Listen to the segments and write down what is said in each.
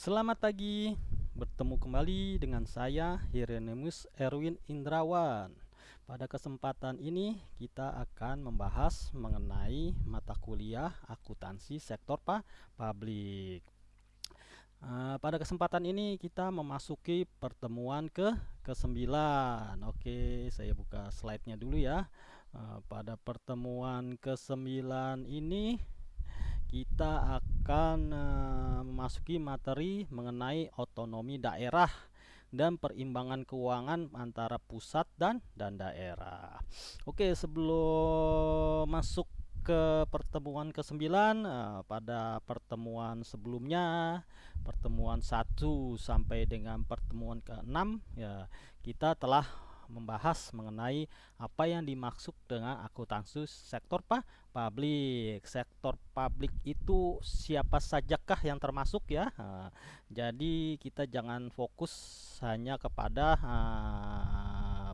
Selamat pagi, bertemu kembali dengan saya Hieronymus Erwin Indrawan. Pada kesempatan ini kita akan membahas mengenai mata kuliah akuntansi sektor publik. Pada kesempatan ini kita memasuki pertemuan ke-9. Oke, saya buka slide-nya dulu ya. Pada pertemuan ke-9 ini kita akan memasuki materi mengenai otonomi daerah dan perimbangan keuangan antara pusat dan daerah. Oke, sebelum masuk ke pertemuan ke-9, pada pertemuan sebelumnya, pertemuan 1 sampai dengan pertemuan ke-6 ya, kita telah membahas mengenai apa yang dimaksud dengan akuntansi sektor publik. Sektor publik itu siapa sajakah yang termasuk ya? Jadi kita jangan fokus hanya kepada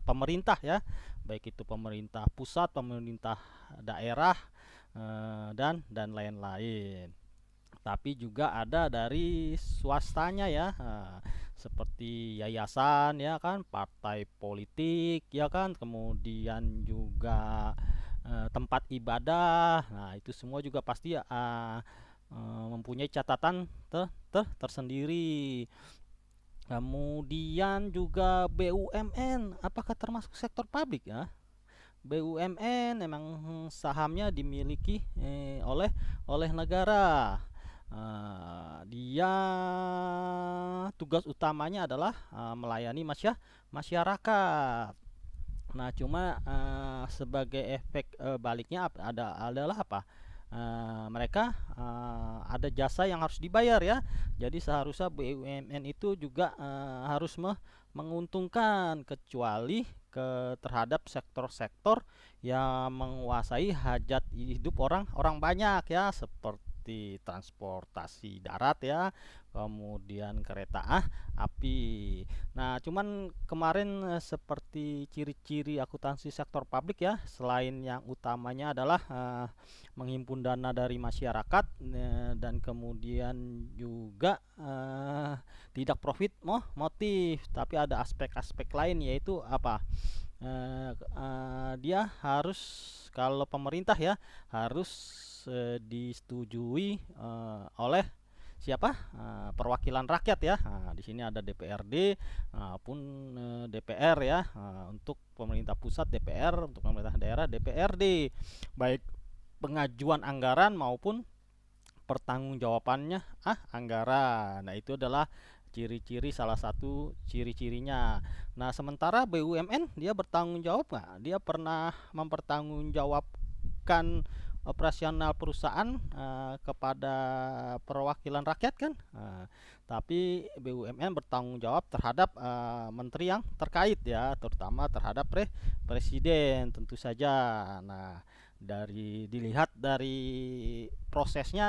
pemerintah ya, baik itu pemerintah pusat, pemerintah daerah dan lain-lain. Tapi juga ada dari swastanya ya, seperti yayasan ya kan, partai politik ya kan, kemudian juga tempat ibadah. Nah, itu semua juga pasti mempunyai catatan tersendiri. Kemudian juga BUMN, apakah termasuk sektor publik ya? BUMN memang sahamnya dimiliki oleh negara. Dia tugas utamanya adalah melayani masyarakat. Nah, cuma sebagai efek baliknya adalah apa? Mereka ada jasa yang harus dibayar ya. Jadi seharusnya BUMN itu juga harus menguntungkan, kecuali terhadap sektor-sektor yang menguasai hajat hidup orang banyak ya, seperti transportasi darat ya, kemudian kereta api. Nah, cuman kemarin seperti ciri-ciri akuntansi sektor publik ya, selain yang utamanya adalah menghimpun dana dari masyarakat, dan kemudian juga tidak profit motif, tapi ada aspek-aspek lain, yaitu apa? Dia harus, kalau pemerintah ya, harus disetujui oleh siapa? Perwakilan rakyat ya. Nah, di sini ada DPRD maupun DPR ya. Untuk pemerintah pusat DPR, untuk pemerintah daerah DPRD. Baik pengajuan anggaran maupun pertanggungjawabannya anggaran. Nah, itu adalah ciri-ciri, salah satu ciri-cirinya. Nah, sementara BUMN dia bertanggung jawab nggak? Dia pernah mempertanggungjawabkan operasional perusahaan kepada perwakilan rakyat kan? Tapi BUMN bertanggung jawab terhadap menteri yang terkait ya, terutama terhadap presiden tentu saja. Nah, dilihat dari prosesnya,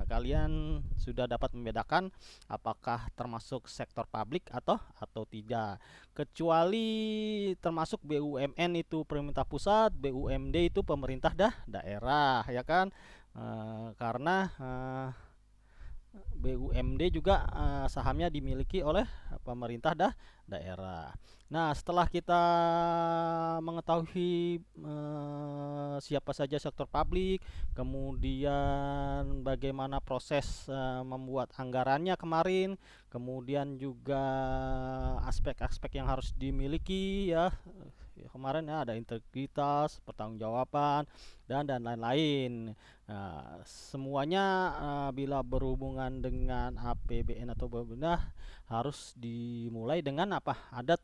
kalian sudah dapat membedakan apakah termasuk sektor publik atau tidak. Kecuali termasuk BUMN itu pemerintah pusat, BUMD itu pemerintah daerah ya kan. Karena BUMD juga sahamnya dimiliki oleh pemerintah daerah. Nah, setelah kita mengetahui siapa saja sektor publik, kemudian bagaimana proses membuat anggarannya kemarin, kemudian juga aspek-aspek yang harus dimiliki ya, kemarin ya, ada integritas, pertanggungjawaban dan lain-lain. Nah, semuanya bila berhubungan dengan APBN atau bebenah harus dimulai dengan apa? Ada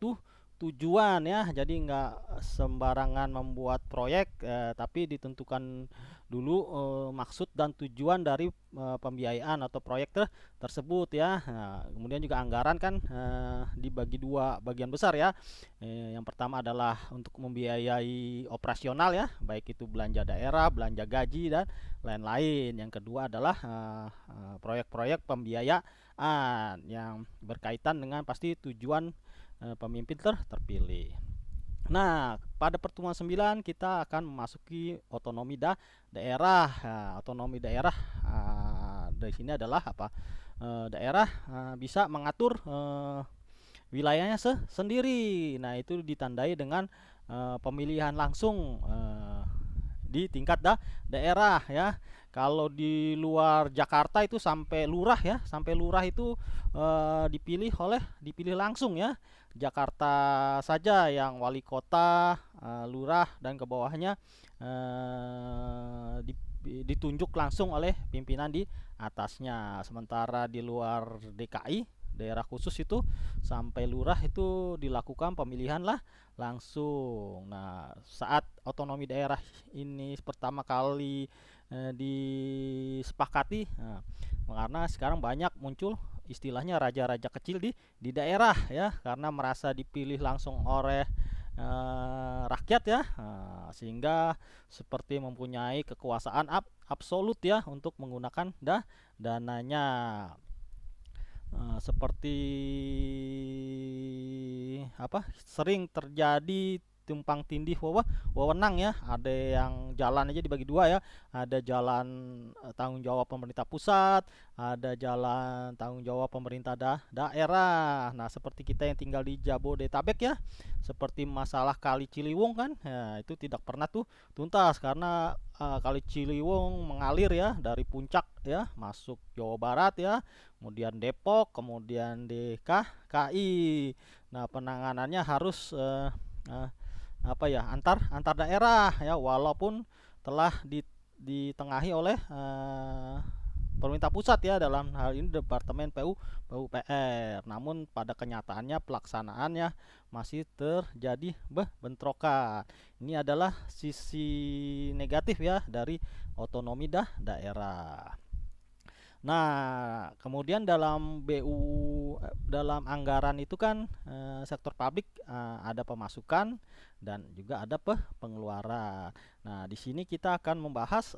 tujuan ya. Jadi nggak sembarangan membuat proyek, tapi ditentukan dulu maksud dan tujuan dari pembiayaan atau proyek tersebut ya. Nah, kemudian juga anggaran kan dibagi dua bagian besar ya. Yang pertama adalah untuk membiayai operasional ya, baik itu belanja daerah, belanja gaji dan lain-lain. Yang kedua adalah proyek-proyek pembiayaan yang berkaitan dengan pasti tujuan pemimpin terpilih. Nah, pada pertemuan 9 kita akan memasuki otonomi daerah. Nah, otonomi daerah dari sini adalah apa? Daerah bisa mengatur wilayahnya sendiri. Nah, itu ditandai dengan pemilihan langsung di tingkat daerah ya. Kalau di luar Jakarta itu sampai lurah ya, sampai lurah itu dipilih langsung ya. Jakarta saja yang wali kota, lurah dan ke bawahnya ditunjuk langsung oleh pimpinan di atasnya. Sementara di luar DKI, daerah khusus itu sampai lurah itu dilakukan pemilihan lah langsung. Nah, saat otonomi daerah ini pertama kali disepakati, nah, karena sekarang banyak muncul istilahnya raja-raja kecil di daerah ya, karena merasa dipilih langsung oleh rakyat ya, sehingga seperti mempunyai kekuasaan absolut ya untuk menggunakan dananya. Seperti apa, sering terjadi tumpang tindih wewenang ya, ada yang jalan aja dibagi dua ya, ada jalan tanggung jawab pemerintah pusat, ada jalan tanggung jawab pemerintah daerah. Nah, seperti kita yang tinggal di Jabodetabek ya, seperti masalah Kali Ciliwung kan ya, itu tidak pernah tuh tuntas karena Kali Ciliwung mengalir ya dari puncak ya masuk Jawa Barat ya, kemudian Depok, kemudian DKI. Nah, penanganannya harus apa ya, antar daerah ya, walaupun telah ditengahi oleh pemerintah pusat ya, dalam hal ini Departemen PUPR. Namun pada kenyataannya pelaksanaannya masih terjadi bentrokan. Ini adalah sisi negatif ya dari otonomi daerah. Nah, kemudian dalam dalam anggaran itu kan sektor publik ada pemasukan dan juga ada pengeluaran. Nah, di sini kita akan membahas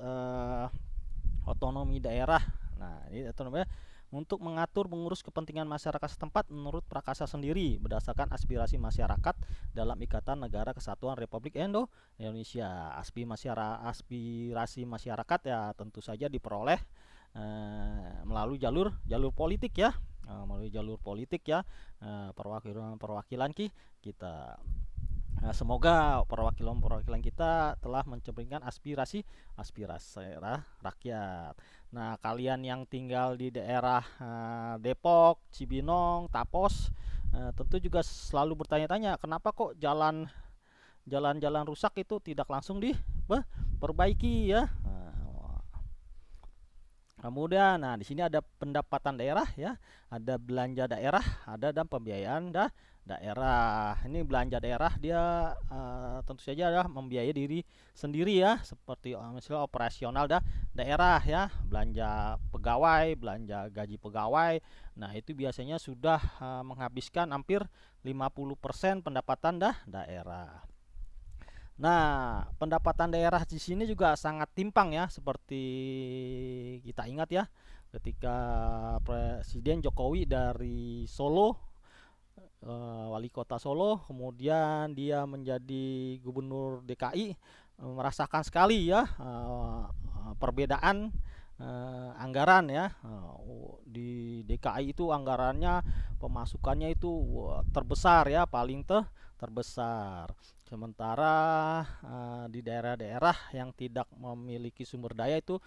otonomi daerah. Nah, ini otonomi untuk mengatur mengurus kepentingan masyarakat setempat menurut Prakasa sendiri berdasarkan aspirasi masyarakat dalam Ikatan Negara Kesatuan Republik Indonesia. Aspirasi masyarakat ya tentu saja diperoleh melalui jalur politik ya, perwakilan kita. Semoga perwakilan kita telah mencerminkan aspirasi rakyat. Nah, kalian yang tinggal di daerah Depok, Cibinong, Tapos tentu juga selalu bertanya-tanya kenapa kok jalan-jalan rusak itu tidak langsung diperbaiki ya. Kemudian, nah di sini ada pendapatan daerah ya, ada belanja daerah, ada dan pembiayaan daerah. Ini belanja daerah dia tentu saja adalah membiayai diri sendiri ya, seperti misalnya operasional daerah ya, belanja pegawai, belanja gaji pegawai. Nah, itu biasanya sudah menghabiskan hampir 50% pendapatan daerah. Nah, pendapatan daerah di sini juga sangat timpang ya, seperti kita ingat ya, ketika Presiden Jokowi dari Solo, wali kota Solo, kemudian dia menjadi gubernur DKI, merasakan sekali ya perbedaan anggaran ya. Di DKI itu anggarannya, pemasukannya itu terbesar ya, paling terbesar. Sementara di daerah-daerah yang tidak memiliki sumber daya itu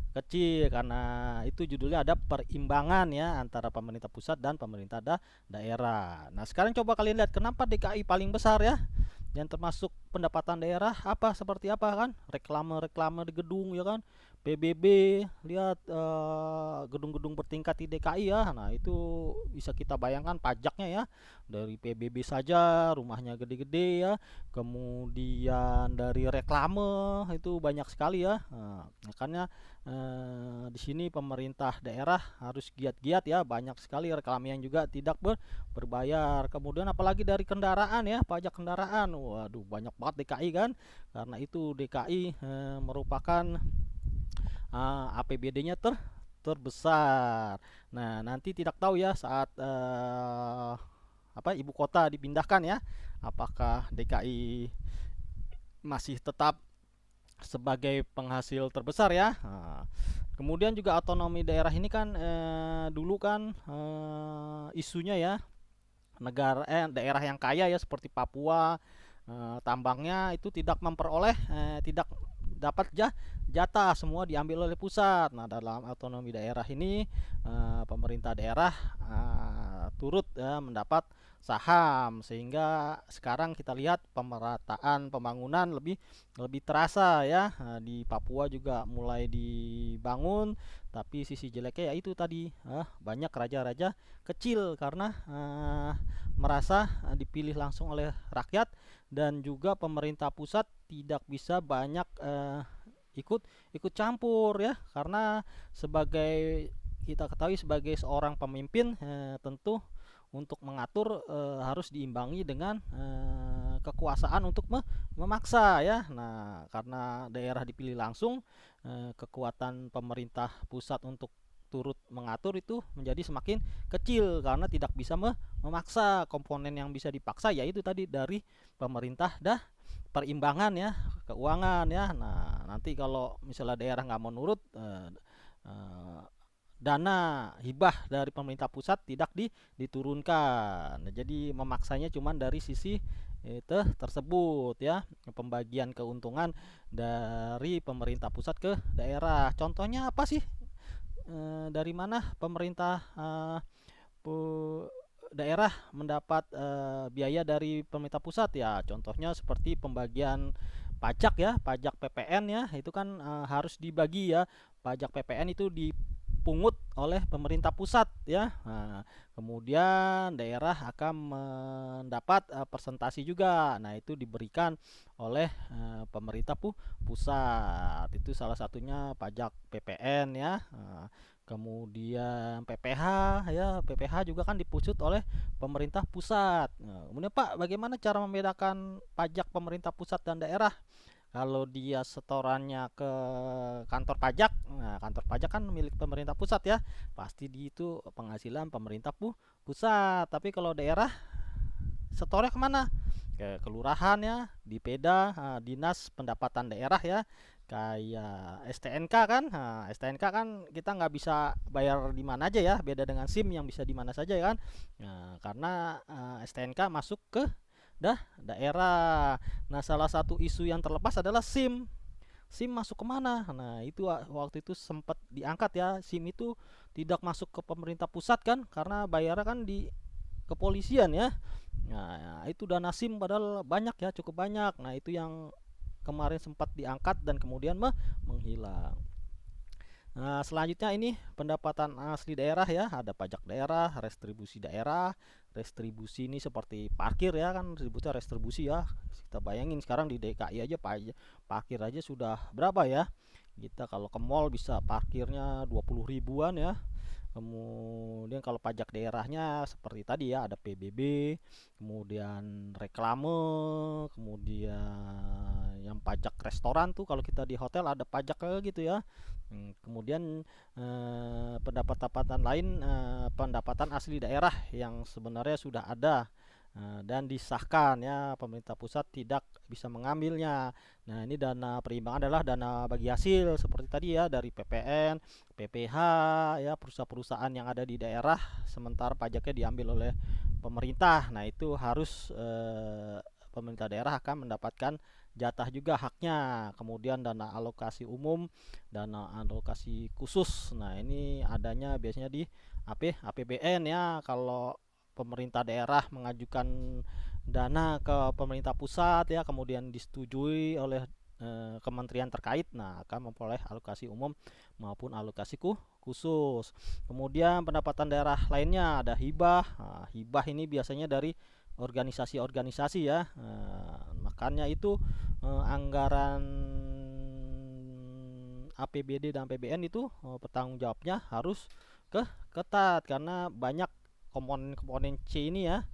kecil, karena itu judulnya ada perimbangan ya antara pemerintah pusat dan pemerintah daerah. Nah, sekarang coba kalian lihat kenapa DKI paling besar ya, yang termasuk pendapatan daerah apa, seperti apa kan, reklame di gedung ya kan, PBB, lihat gedung-gedung bertingkat di DKI ya. Nah, itu bisa kita bayangkan pajaknya ya, dari PBB saja rumahnya gede-gede ya, kemudian dari reklame itu banyak sekali ya. Nah, makanya di sini pemerintah daerah harus giat-giat ya, banyak sekali reklame yang juga tidak berbayar. Kemudian apalagi dari kendaraan ya, pajak kendaraan, waduh banyak banget DKI kan, karena itu DKI merupakan APBD-nya terbesar. Nah, nanti tidak tahu ya saat ibu kota dipindahkan ya, apakah DKI masih tetap sebagai penghasil terbesar ya. Nah, Kemudian juga otonomi daerah ini kan dulu kan isunya ya, daerah yang kaya ya seperti Papua, tambangnya itu tidak memperoleh, tidak dapat jatah, semua diambil oleh pusat. Nah, dalam otonomi daerah ini pemerintah daerah turut mendapat saham, sehingga sekarang kita lihat pemerataan pembangunan lebih lebih terasa ya. Di Papua juga mulai dibangun, tapi sisi jeleknya ya itu tadi, banyak raja-raja kecil karena merasa dipilih langsung oleh rakyat, dan juga pemerintah pusat tidak bisa banyak ikut ikut campur ya, karena sebagai kita ketahui sebagai seorang pemimpin tentu untuk mengatur harus diimbangi dengan kekuasaan untuk memaksa ya. Nah, karena daerah dipilih langsung, kekuatan pemerintah pusat untuk turut mengatur itu menjadi semakin kecil karena tidak bisa memaksa. Komponen yang bisa dipaksa yaitu tadi dari pemerintah perimbangan ya, keuangan ya. Nah, nanti kalau misalnya daerah nggak mau nurut, eh, dana hibah dari pemerintah pusat tidak diturunkan. Nah, jadi memaksanya cuman dari sisi itu tersebut ya, pembagian keuntungan dari pemerintah pusat ke daerah. Contohnya apa sih? Dari mana pemerintah daerah mendapat biaya dari pemerintah pusat ya? Contohnya seperti pembagian pajak ya, pajak PPN ya, itu kan harus dibagi ya. Pajak PPN itu dipungut oleh pemerintah pusat ya. Nah, kemudian daerah akan mendapat persentasi juga. Nah, itu diberikan oleh pemerintah pusat. Itu salah satunya pajak PPN ya. Kemudian PPH ya, PPH juga kan dipungut oleh pemerintah pusat. Nah, kemudian Pak, bagaimana cara membedakan pajak pemerintah pusat dan daerah? Kalau dia setorannya ke kantor pajak, nah kantor pajak kan milik pemerintah pusat ya, pasti di itu penghasilan pemerintah pusat. Tapi kalau daerah, setornya kemana? Ke kelurahan ya, di Peda, dinas pendapatan daerah ya, kayak STNK kan. Nah, STNK kan kita nggak bisa bayar di mana aja ya, beda dengan SIM yang bisa di mana saja ya kan. Nah, karena STNK masuk ke daerah. Nah, salah satu isu yang terlepas adalah SIM. SIM masuk kemana? Nah, itu waktu itu sempat diangkat ya, SIM itu tidak masuk ke pemerintah pusat kan, karena bayarnya kan di kepolisian ya. Nah, itu dana SIM padahal banyak ya, cukup banyak. Nah, itu yang kemarin sempat diangkat dan kemudian menghilang. Nah, selanjutnya ini pendapatan asli daerah ya, ada pajak daerah, restribusi daerah. Restribusi ini seperti parkir ya, kan disebutnya restribusi ya. Kita bayangin sekarang di DKI aja parkir aja sudah berapa ya. Kita kalau ke mall bisa parkirnya 20 ribuan ya. Kemudian kalau pajak daerahnya seperti tadi ya, ada PBB, kemudian reklame, kemudian yang pajak restoran tuh kalau kita di hotel ada pajak gitu ya. Kemudian pendapatan lain, pendapatan asli daerah yang sebenarnya sudah ada dan disahkan ya, pemerintah pusat tidak bisa mengambilnya. Nah, ini dana perimbangan adalah dana bagi hasil seperti tadi ya, dari PPN, PPH ya, perusahaan-perusahaan yang ada di daerah sementara pajaknya diambil oleh pemerintah. Nah, itu harus pemerintah daerah akan mendapatkan jatah juga haknya. Kemudian dana alokasi umum, dana alokasi khusus. Nah, ini adanya biasanya di APBN ya. Kalau pemerintah daerah mengajukan dana ke pemerintah pusat ya, kemudian disetujui oleh kementerian terkait, nah akan memperoleh alokasi umum maupun alokasi khusus. Kemudian pendapatan daerah lainnya ada hibah. Nah, hibah ini biasanya dari organisasi-organisasi ya. Makanya itu anggaran APBD dan APBN itu pertanggung jawabnya harus ketat karena banyak komponen-komponen C ini ya,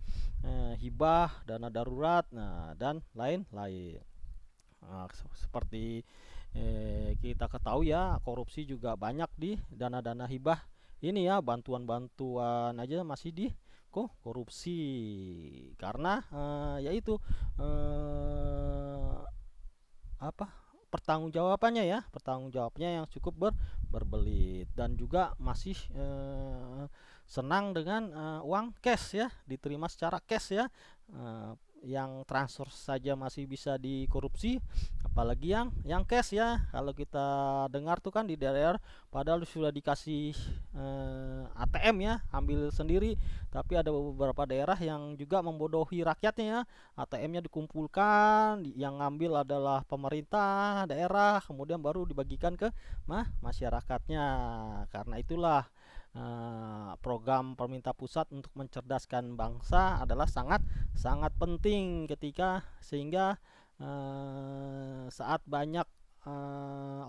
hibah, dana darurat, nah dan lain-lain. Nah, seperti kita ketahui ya, korupsi juga banyak di dana-dana hibah ini ya, bantuan-bantuan aja masih di korupsi karena yaitu apa pertanggungjawabannya ya, pertanggungjawabannya yang cukup berbelit, dan juga masih senang dengan uang cash ya, diterima secara cash ya. Eh, yang transfer saja masih bisa dikorupsi, apalagi yang cash ya. Kalau kita dengar tuh kan di daerah padahal sudah dikasih ATM ya, ambil sendiri, tapi ada beberapa daerah yang juga membodohi rakyatnya ya. ATM-nya dikumpulkan, yang ngambil adalah pemerintah daerah, kemudian baru dibagikan ke masyarakatnya. Karena itulah program pemerintah pusat untuk mencerdaskan bangsa adalah sangat sangat penting, sehingga saat banyak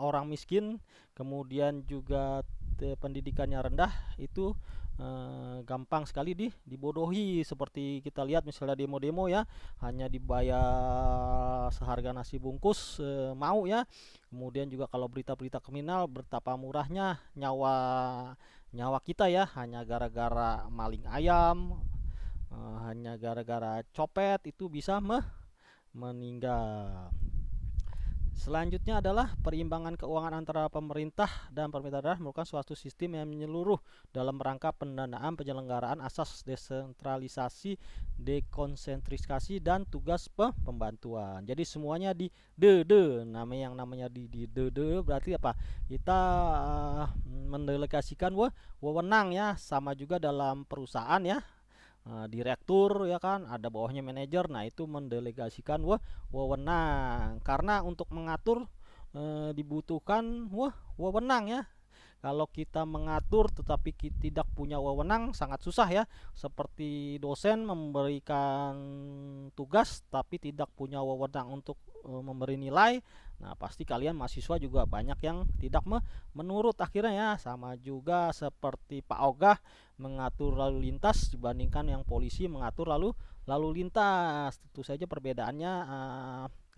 orang miskin, kemudian juga pendidikannya rendah, itu gampang sekali dibodohi. Seperti kita lihat misalnya demo-demo ya, hanya dibayar seharga nasi bungkus mau ya. Kemudian juga kalau berita-berita kriminal, betapa murahnya nyawa nyawa kita ya, hanya gara-gara maling ayam, hanya gara-gara copet itu bisa meninggal. Selanjutnya adalah perimbangan keuangan antara pemerintah dan pemerintah daerah merupakan suatu sistem yang menyeluruh dalam rangka pendanaan penyelenggaraan asas desentralisasi, dekonsentrasi, dan tugas pembantuan. Jadi semuanya di namanya di berarti apa? Kita mendelegasikan wewenang ya, sama juga dalam perusahaan ya. Direktur ya kan, ada bawahnya manajer. Nah, itu mendelegasikan wewenang, karena untuk mengatur dibutuhkan wewenang ya. Kalau kita mengatur tetapi tidak punya wewenang, sangat susah ya. Seperti dosen memberikan tugas tapi tidak punya wewenang untuk memberi nilai. Nah, pasti kalian mahasiswa juga banyak yang tidak menurut akhirnya ya. Sama juga seperti Pak Ogah mengatur lalu lintas dibandingkan yang polisi mengatur lalu lintas. Tentu saja perbedaannya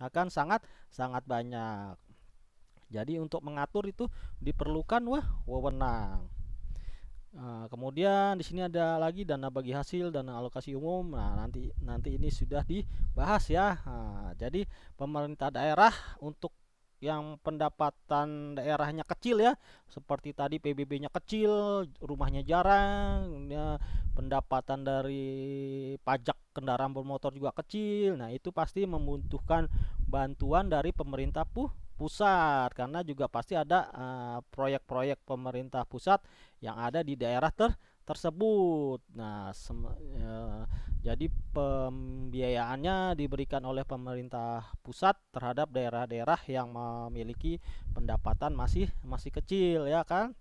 akan sangat sangat banyak. Jadi untuk mengatur itu diperlukan wewenang. Kemudian di sini ada lagi dana bagi hasil, dana alokasi umum. Nah, nanti ini sudah dibahas ya. Jadi pemerintah daerah untuk yang pendapatan daerahnya kecil ya, seperti tadi PBB-nya kecil, rumahnya jarang ya, pendapatan dari pajak kendaraan bermotor juga kecil. Nah, itu pasti membutuhkan bantuan dari pemerintah pusat, karena juga pasti ada proyek-proyek pemerintah pusat yang ada di daerah tersebut. Nah, jadi pembiayaannya diberikan oleh pemerintah pusat terhadap daerah-daerah yang memiliki pendapatan masih kecil ya kan.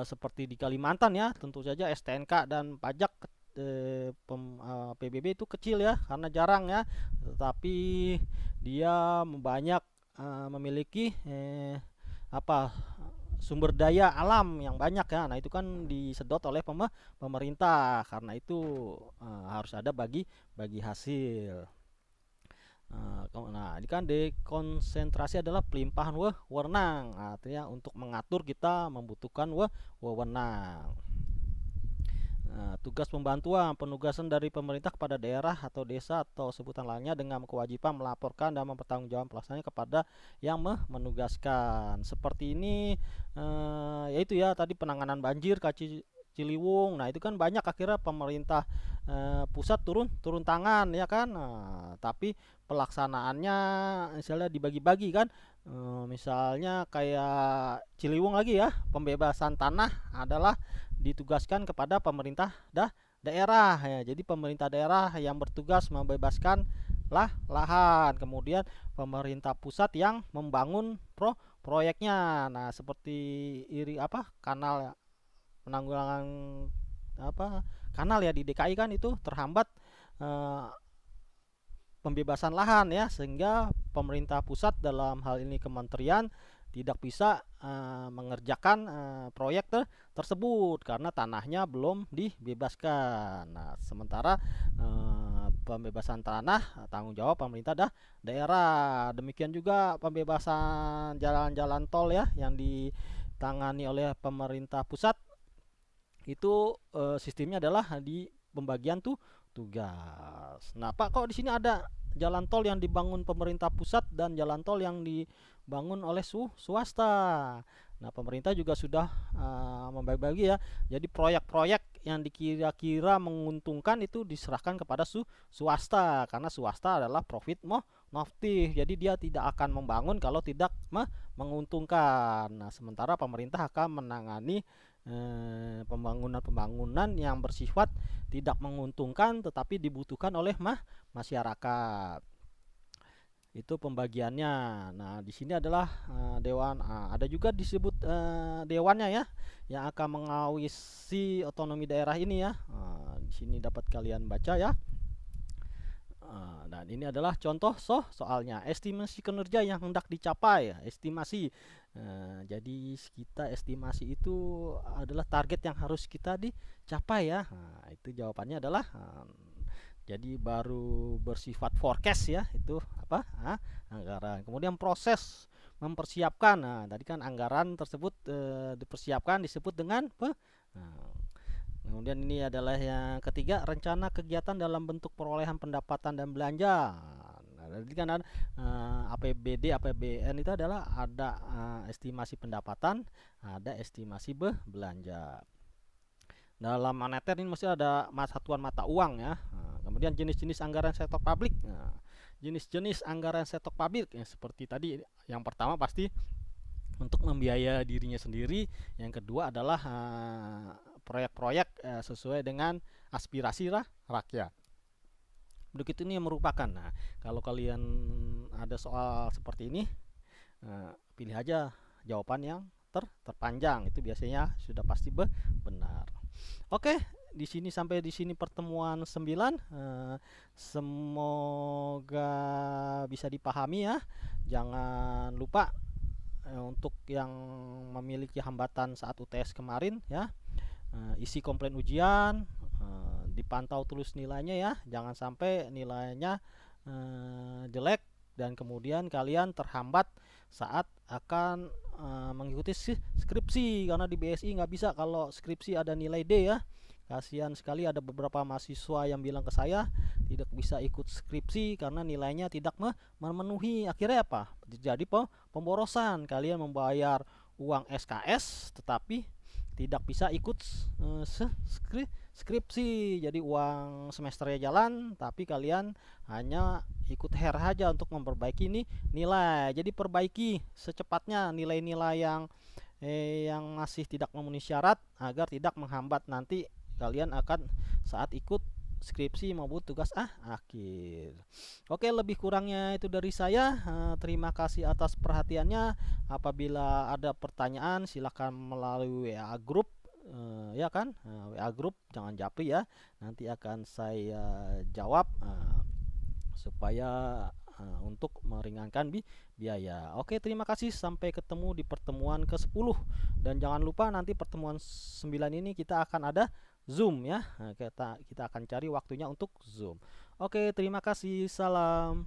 Seperti di Kalimantan ya, tentu saja STNK dan pajak PBB itu kecil ya, karena jarang ya, tetapi dia banyak memiliki apa sumber daya alam yang banyak ya. Nah, itu kan disedot oleh pemerintah, karena itu harus ada bagi hasil. Nah, ini kan dekonsentrasi adalah pelimpahan wewenang, artinya untuk mengatur kita membutuhkan wewenang. Tugas pembantuan, penugasan dari pemerintah kepada daerah atau desa atau sebutan lainnya dengan kewajiban melaporkan dan mempertanggungjawabkan pelaksanaannya kepada yang menugaskan. Seperti ini yaitu ya tadi penanganan banjir Ciliwung. Nah, itu kan banyak akhirnya pemerintah pusat turun tangan ya kan. Tapi pelaksanaannya misalnya dibagi-bagi kan. Misalnya kayak Ciliwung lagi ya, pembebasan tanah adalah ditugaskan kepada pemerintah daerah ya. Jadi pemerintah daerah yang bertugas membebaskan lahan, kemudian pemerintah pusat yang membangun proyeknya. Nah, seperti kanal, penanggulangan kanal ya di DKI kan itu terhambat pembebasan lahan ya, sehingga pemerintah pusat dalam hal ini kementerian tidak bisa mengerjakan proyek tersebut karena tanahnya belum dibebaskan. Nah, sementara pembebasan tanah tanggung jawab pemerintah daerah. Demikian juga pembebasan jalan-jalan tol ya yang ditangani oleh pemerintah pusat. Itu sistemnya adalah di pembagian tugas. Nah, Pak, kok di sini ada jalan tol yang dibangun pemerintah pusat dan jalan tol yang dibangun oleh swasta. Nah, pemerintah juga sudah membagi-bagi ya. Jadi proyek-proyek yang dikira-kira menguntungkan itu diserahkan kepada swasta, karena swasta adalah profit motif. Jadi dia tidak akan membangun kalau tidak menguntungkan. Nah, sementara pemerintah akan menangani pembangunan-pembangunan yang bersifat tidak menguntungkan tetapi dibutuhkan oleh masyarakat. Itu pembagiannya. Nah, di sini adalah dewan. Ada juga disebut dewannya ya, yang akan mengawasi otonomi daerah ini ya. Di sini dapat kalian baca ya. Dan ini adalah contoh soalnya estimasi kinerja yang hendak dicapai, estimasi. Jadi kita estimasi itu adalah target yang harus kita dicapai ya. Itu jawabannya adalah jadi baru bersifat forecast ya, itu apa? Anggaran. Kemudian proses mempersiapkan. Nah, tadi kan anggaran tersebut dipersiapkan disebut dengan kemudian ini adalah yang ketiga, rencana kegiatan dalam bentuk perolehan pendapatan dan belanja. Nah, jadi kan ada APBD, APBN itu adalah ada estimasi pendapatan, ada estimasi belanja. Dalam moneter ini mesti ada satuan mata uang ya. Kemudian jenis-jenis anggaran sektor publik. Jenis-jenis anggaran sektor publik ya, seperti tadi yang pertama pasti untuk membiayai dirinya sendiri. Yang kedua adalah proyek-proyek sesuai dengan aspirasi rakyat. Begitu ini yang merupakan. Nah, kalau kalian ada soal seperti ini, pilih aja jawaban yang terpanjang. Itu biasanya sudah pasti benar. Oke, di sini sampai di sini pertemuan 9. Semoga bisa dipahami ya. Jangan lupa untuk yang memiliki hambatan saat UTS kemarin ya, isi komplain ujian, dipantau terus nilainya ya, jangan sampai nilainya jelek dan kemudian kalian terhambat saat akan mengikuti skripsi, karena di BSI nggak bisa kalau skripsi ada nilai D ya. Kasihan sekali, ada beberapa mahasiswa yang bilang ke saya tidak bisa ikut skripsi karena nilainya tidak memenuhi. Akhirnya apa? Jadi pemborosan. Kalian membayar uang SKS tetapi tidak bisa ikut skripsi. Jadi uang semesternya jalan tapi kalian hanya ikut HER saja untuk memperbaiki nilai. Jadi perbaiki secepatnya nilai-nilai yang masih tidak memenuhi syarat agar tidak menghambat nanti kalian akan saat ikut skripsi maupun tugas akhir. Oke, lebih kurangnya itu dari saya. Terima kasih atas perhatiannya. Apabila ada pertanyaan silahkan melalui WA group ya kan, WA group, jangan japri ya, nanti akan saya jawab supaya untuk meringankan biaya. Oke, terima kasih, sampai ketemu di pertemuan ke-10. Dan jangan lupa nanti pertemuan 9 ini kita akan ada Zoom ya. Kita akan cari waktunya untuk Zoom. Oke, terima kasih. Salam.